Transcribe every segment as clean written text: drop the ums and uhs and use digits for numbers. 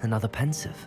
another pensive.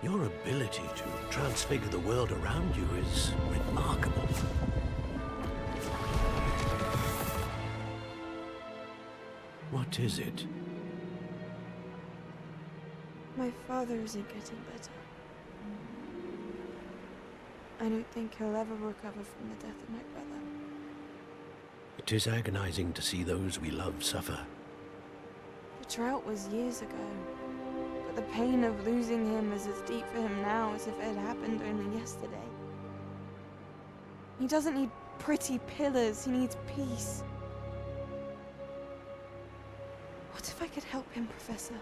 Your ability to transfigure the world around you is remarkable. What is it? My father isn't getting better. I don't think he'll ever recover from the death of my brother. It is agonizing to see those we love suffer. The drought was years ago, but the pain of losing him is as deep for him now as if it had happened only yesterday. He doesn't need pretty pillars, he needs peace. What if I could help him, Professor?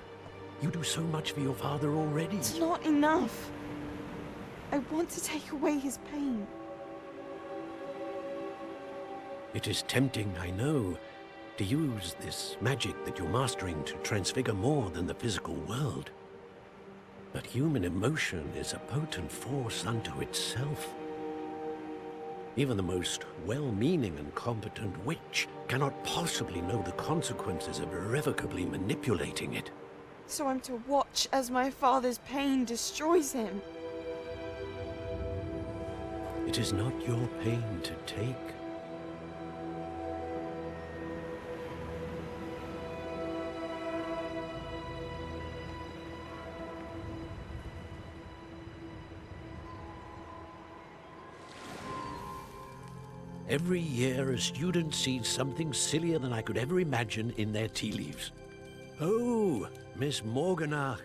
You do so much for your father already. It's not enough. I want to take away his pain. It is tempting, I know, to use this magic that you're mastering to transfigure more than the physical world. But human emotion is a potent force unto itself. Even the most well-meaning and competent witch cannot possibly know the consequences of irrevocably manipulating it. So I'm to watch as my father's pain destroys him. It is not your pain to take. Every year, a student sees something sillier than I could ever imagine in their tea leaves. Oh, Miss Morganach,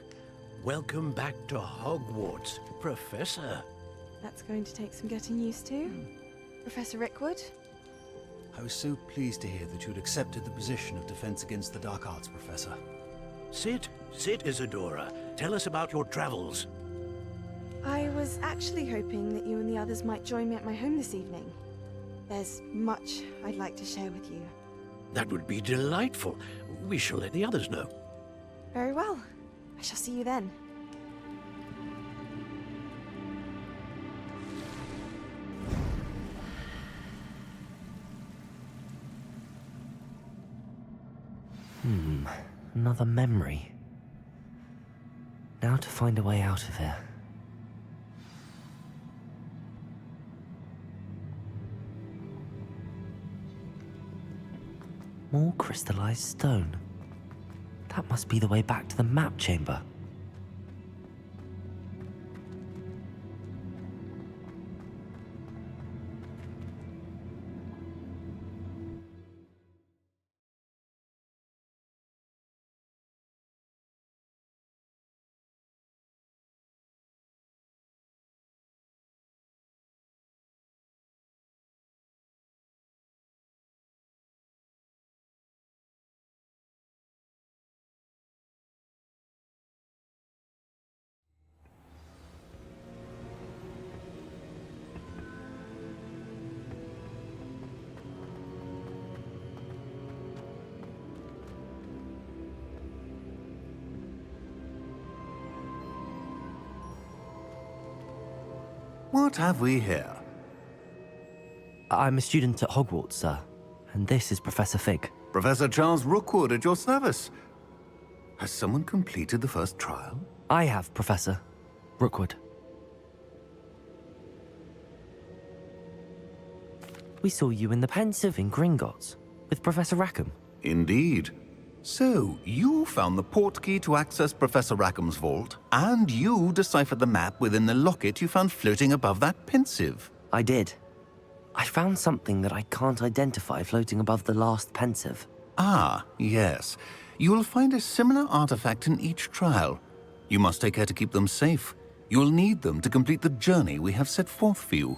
welcome back to Hogwarts, Professor. That's going to take some getting used to. Professor Rickwood? I was so pleased to hear that you'd accepted the position of Defense Against the Dark Arts, Professor. Sit, Isadora. Tell us about your travels. I was actually hoping that you and the others might join me at my home this evening. There's much I'd like to share with you. That would be delightful. We shall let the others know. Very well. I shall see you then. Another memory. Now to find a way out of here. More crystallized stone. That must be the way back to the map chamber. What have we here? I'm a student at Hogwarts, sir. And this is Professor Fig. Professor Charles Rookwood at your service. Has someone completed the first trial? I have, Professor Rookwood. We saw you in the Pensive in Gringotts with Professor Rackham. Indeed. So, you found the portkey to access Professor Rackham's vault, and you deciphered the map within the locket you found floating above that Pensive. I did. I found something that I can't identify floating above the last Pensive. Ah, yes. You will find a similar artifact in each trial. You must take care to keep them safe. You will need them to complete the journey we have set forth for you.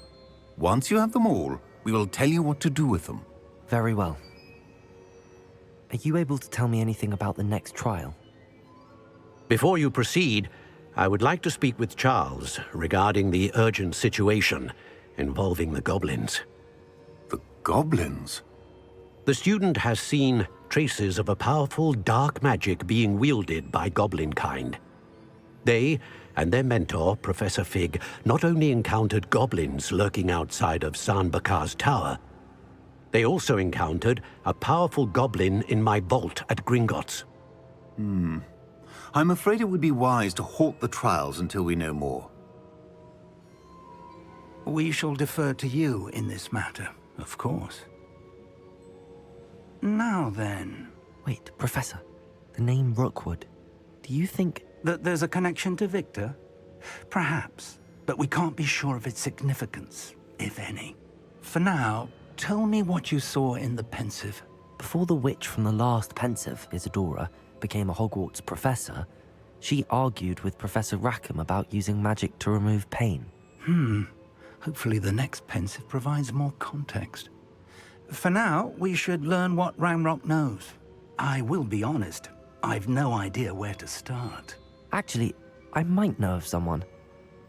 Once you have them all, we will tell you what to do with them. Very well. Are you able to tell me anything about the next trial? Before you proceed, I would like to speak with Charles regarding the urgent situation involving the goblins. The goblins? The student has seen traces of a powerful dark magic being wielded by goblin kind. They and their mentor, Professor Fig, not only encountered goblins lurking outside of Sanbakar's tower, they also encountered a powerful goblin in my vault at Gringotts. I'm afraid it would be wise to halt the trials until we know more. We shall defer to you in this matter, of course. Now then, Wait, Professor. The name Rookwood. Do you think... that there's a connection to Victor? Perhaps, but we can't be sure of its significance, if any. For now, tell me what you saw in the Pensive. Before the witch from the last Pensive, Isadora, became a Hogwarts professor, she argued with Professor Rackham about using magic to remove pain. Hopefully the next Pensive provides more context. For now, we should learn what Ranrock knows. I will be honest, I've no idea where to start. Actually, I might know of someone.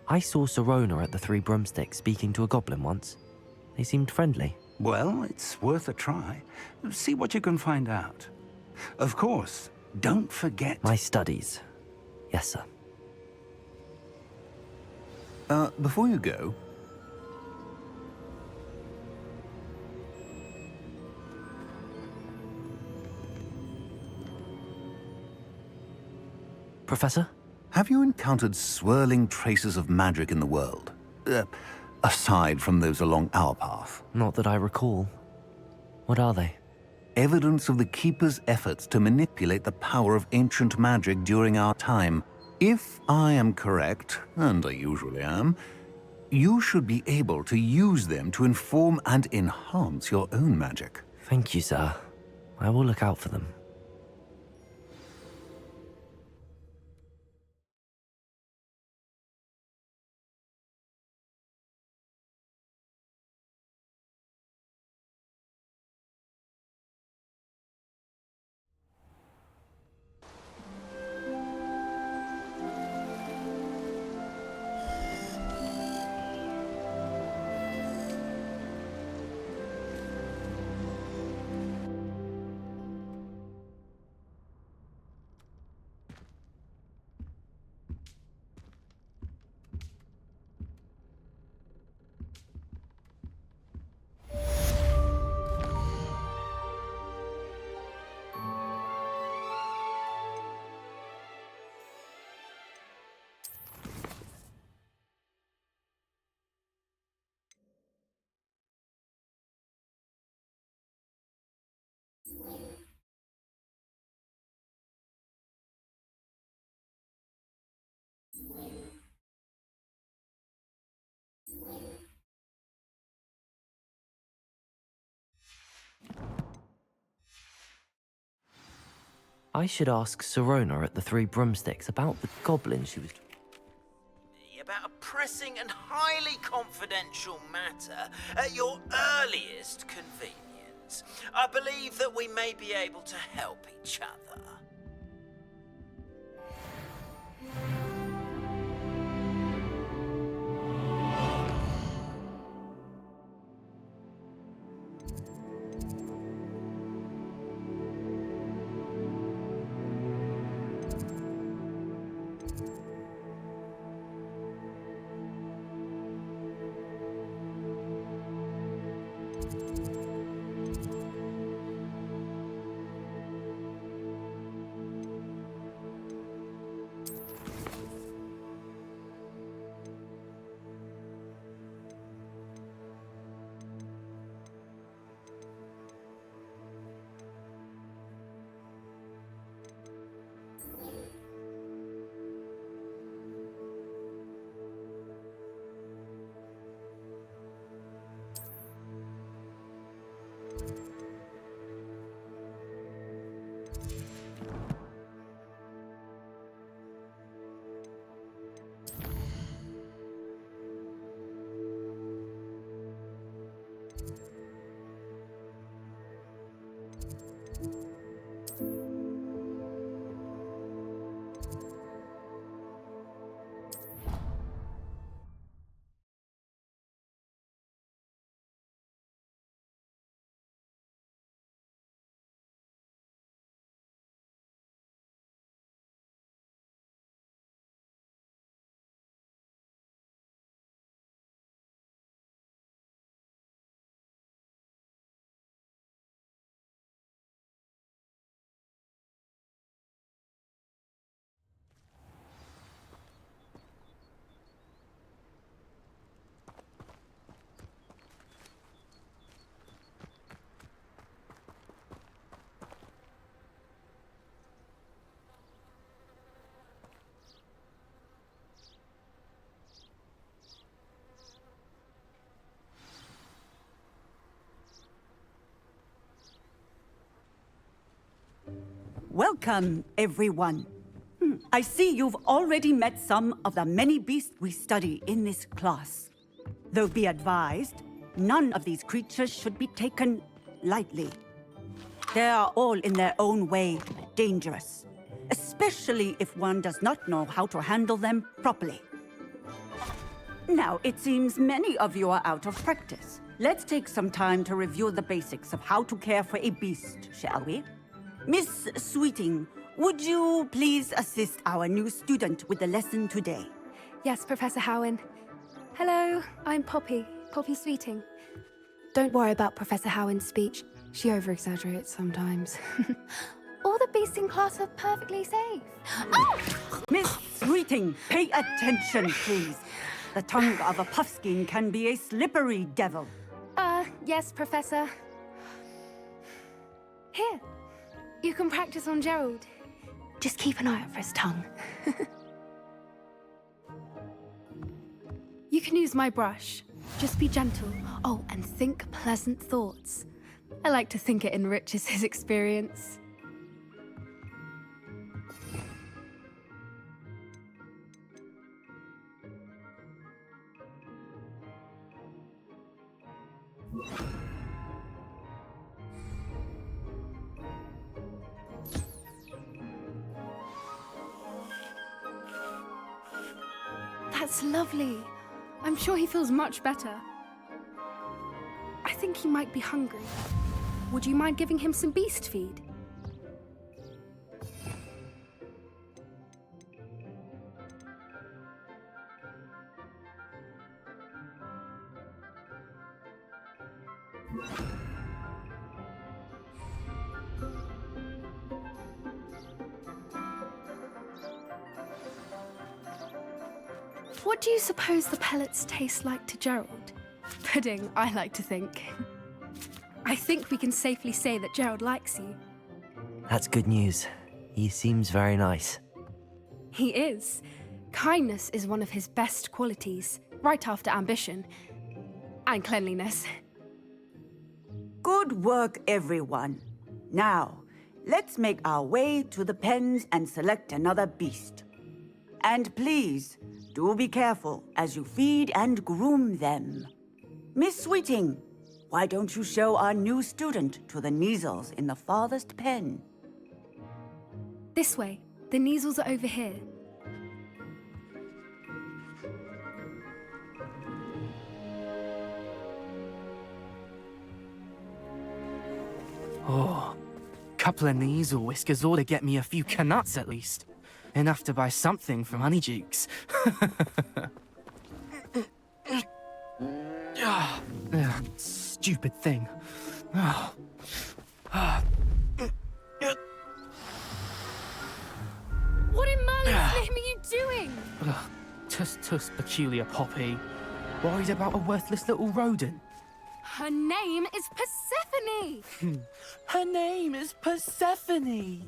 I saw Sirona at the Three Broomsticks speaking to a goblin once. They seemed friendly. Well, it's worth a try. See what you can find out. Of course, don't forget... My studies. Yes, sir. Before you go, Professor? Have you encountered swirling traces of magic in the world? Aside from those along our path. Not that I recall. What are they? Evidence of the Keeper's efforts to manipulate the power of ancient magic during our time. If I am correct, and I usually am, you should be able to use them to inform and enhance your own magic. Thank you, sir. I will look out for them. I should ask Sirona at the Three Broomsticks about the goblin she was... About a pressing and highly confidential matter at your earliest convenience. I believe that we may be able to help each other. Welcome, everyone. I see you've already met some of the many beasts we study in this class. Though be advised, none of these creatures should be taken lightly. They are all in their own way dangerous, especially if one does not know how to handle them properly. Now, it seems many of you are out of practice. Let's take some time to review the basics of how to care for a beast, shall we? Miss Sweeting, would you please assist our new student with the lesson today? Yes, Professor Howen. Hello, I'm Poppy Sweeting. Don't worry about Professor Howen's speech. She over-exaggerates sometimes. All the beasts in class are perfectly safe. Oh! Sweeting, pay attention, please. The tongue of a puffskein can be a slippery devil. Yes, Professor. Here, you can practice on Gerald. Just keep an eye out for his tongue. You can use my brush. Just be gentle. Oh, and think pleasant thoughts. I like to think it enriches his experience. That's lovely. I'm sure he feels much better. I think he might be hungry. Would you mind giving him some beast feed? What do you suppose the pellets taste like to Gerald? Pudding, I like to think. I think we can safely say that Gerald likes you. That's good news. He seems very nice. He is. Kindness is one of his best qualities, right after ambition. And cleanliness. Good work, everyone. Now, let's make our way to the pens and select another beast. And please, do be careful as you feed and groom them. Miss Sweeting, why don't you show our new student to the Kneazles in the farthest pen? This way. The Kneazles are over here. Oh, couple of Kneazle whiskers ought to get me a few canuts at least. Enough to buy something from Honeydukes. Stupid thing. What in Merlin's name are you doing? Tuss, peculiar Poppy. Worried about a worthless little rodent. Her name is Persephone! Her name is Persephone!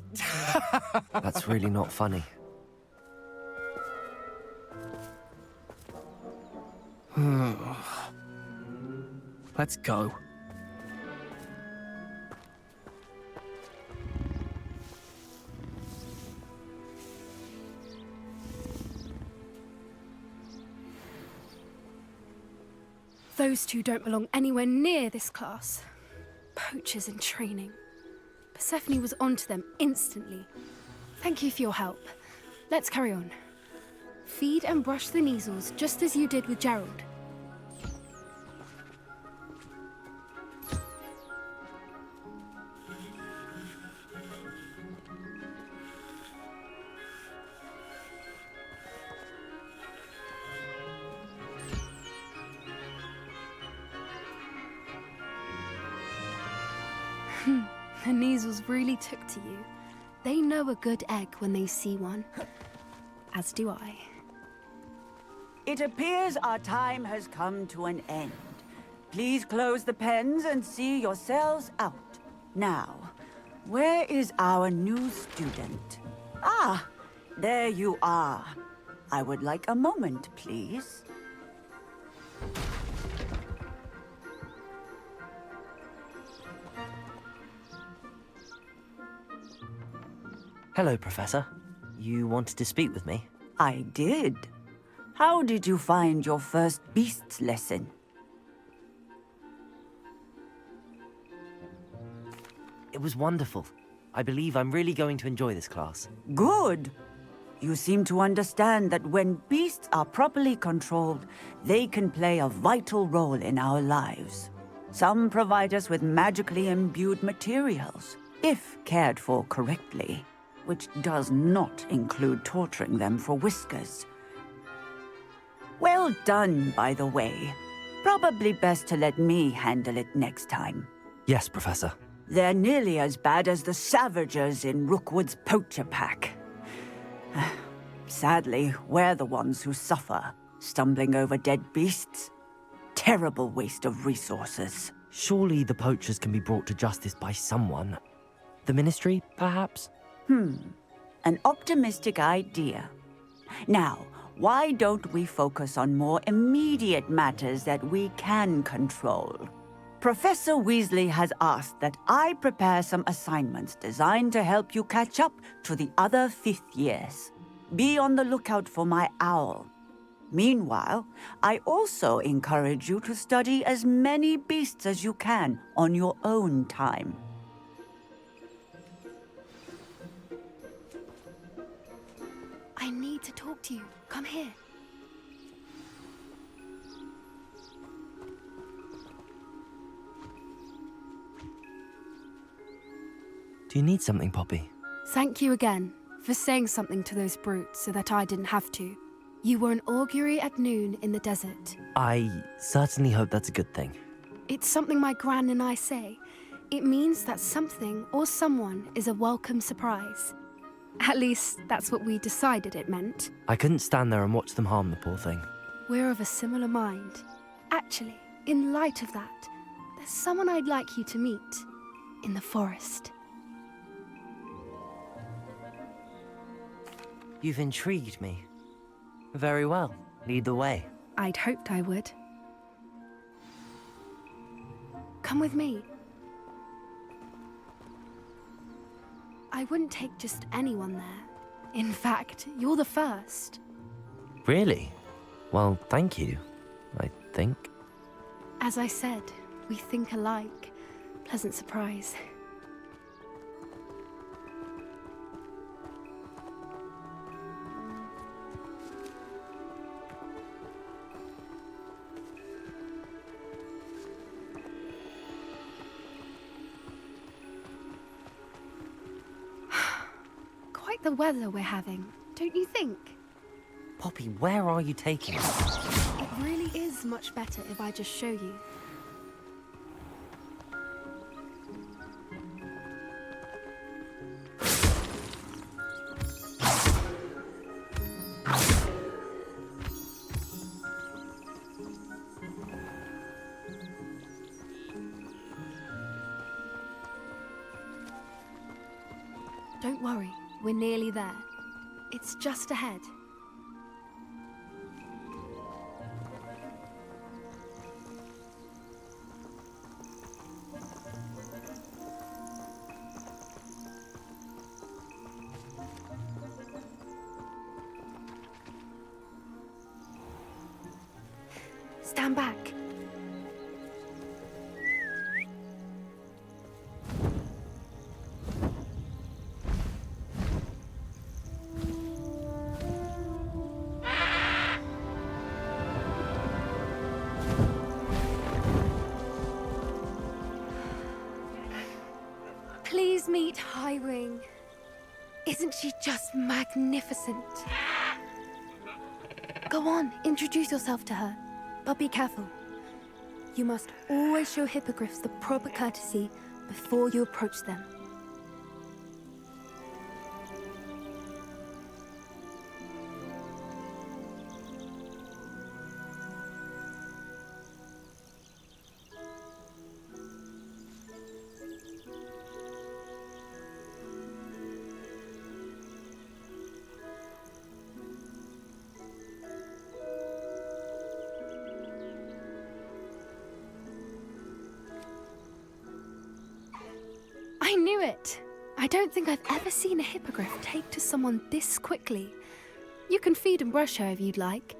That's really not funny. Let's go. Those two don't belong anywhere near this class. Poachers in training. Persephone was onto them instantly. Thank you for your help. Let's carry on. Feed and brush the Kneazles just as you did with Gerald. The Kneazles really took to you. They know a good egg when they see one. As do I. It appears our time has come to an end. Please close the pens and see yourselves out. Now, where is our new student? Ah, there you are. I would like a moment, please. Hello, Professor. You wanted to speak with me? I did. How did you find your first beasts lesson? It was wonderful. I believe I'm really going to enjoy this class. Good. You seem to understand that when beasts are properly controlled, they can play a vital role in our lives. Some provide us with magically imbued materials, if cared for correctly, which does not include torturing them for whiskers. Well done, by the way. Probably best to let me handle it next time. Yes, Professor. They're nearly as bad as the Savagers in Rookwood's poacher pack. Sadly, we're the ones who suffer, stumbling over dead beasts. Terrible waste of resources. Surely the poachers can be brought to justice by someone. The Ministry, perhaps? An optimistic idea. Now, why don't we focus on more immediate matters that we can control? Professor Weasley has asked that I prepare some assignments designed to help you catch up to the other fifth years. Be on the lookout for my owl. Meanwhile, I also encourage you to study as many beasts as you can on your own time. I need to talk to you. Come here. Do you need something, Poppy? Thank you again for saying something to those brutes so that I didn't have to. You were an augury at noon in the desert. I certainly hope that's a good thing. It's something my gran and I say. It means that something or someone is a welcome surprise. At least, that's what we decided it meant. I couldn't stand there and watch them harm the poor thing. We're of a similar mind. Actually, in light of that, there's someone I'd like you to meet. In the forest. You've intrigued me. Very well. Lead the way. I'd hoped I would. Come with me. I wouldn't take just anyone there. In fact, you're the first. Really? Well, thank you, I think. As I said, we think alike. Pleasant surprise. Quite the weather we're having, don't you think? Poppy, where are you taking us? It really is much better if I just show you. Don't worry, we're nearly there. It's just ahead. Stand back. Please meet Highwing. Isn't she just magnificent? Go on, introduce yourself to her. But be careful. You must always show hippogriffs the proper courtesy before you approach them. I knew it! I don't think I've ever seen a hippogriff take to someone this quickly. You can feed and brush her if you'd like.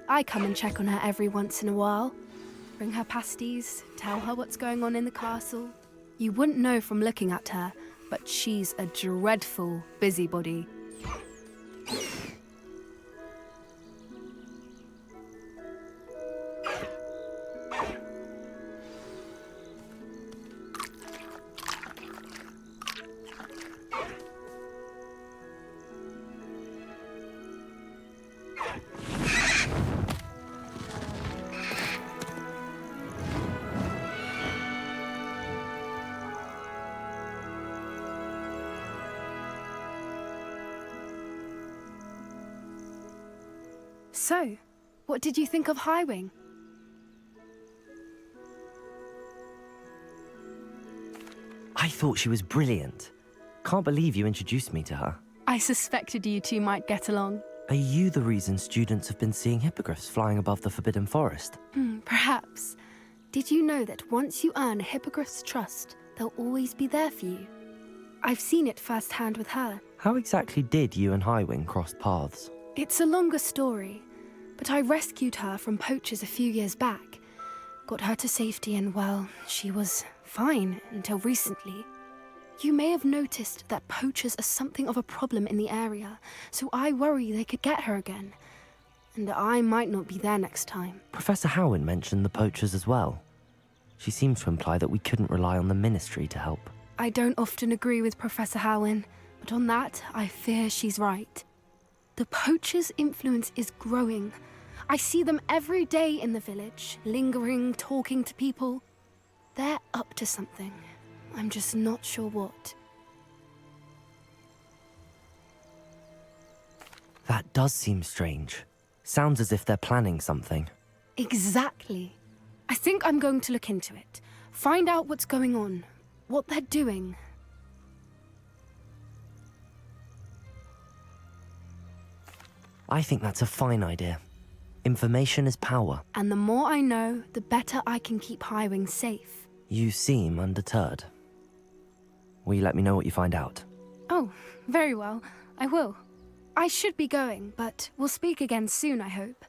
I come and check on her every once in a while. Bring her pasties, tell her what's going on in the castle. You wouldn't know from looking at her, but she's a dreadful busybody. So, what did you think of Highwing? I thought she was brilliant. Can't believe you introduced me to her. I suspected you two might get along. Are you the reason students have been seeing hippogriffs flying above the Forbidden Forest? Perhaps. Did you know that once you earn a hippogriff's trust, they'll always be there for you? I've seen it firsthand with her. How exactly did you and Highwing cross paths? It's a longer story, but I rescued her from poachers a few years back. Got her to safety and, well, she was fine until recently. You may have noticed that poachers are something of a problem in the area, so I worry they could get her again. And I might not be there next time. Professor Howin mentioned the poachers as well. She seemed to imply that we couldn't rely on the Ministry to help. I don't often agree with Professor Howin, but on that, I fear she's right. The poachers' influence is growing. I see them every day in the village, lingering, talking to people. They're up to something. I'm just not sure what. That does seem strange. Sounds as if they're planning something. Exactly. I think I'm going to look into it. Find out what's going on, what they're doing. I think that's a fine idea. Information is power. And the more I know, the better I can keep Highwing safe. You seem undeterred. Will you let me know what you find out? Oh, very well. I will. I should be going, but we'll speak again soon, I hope.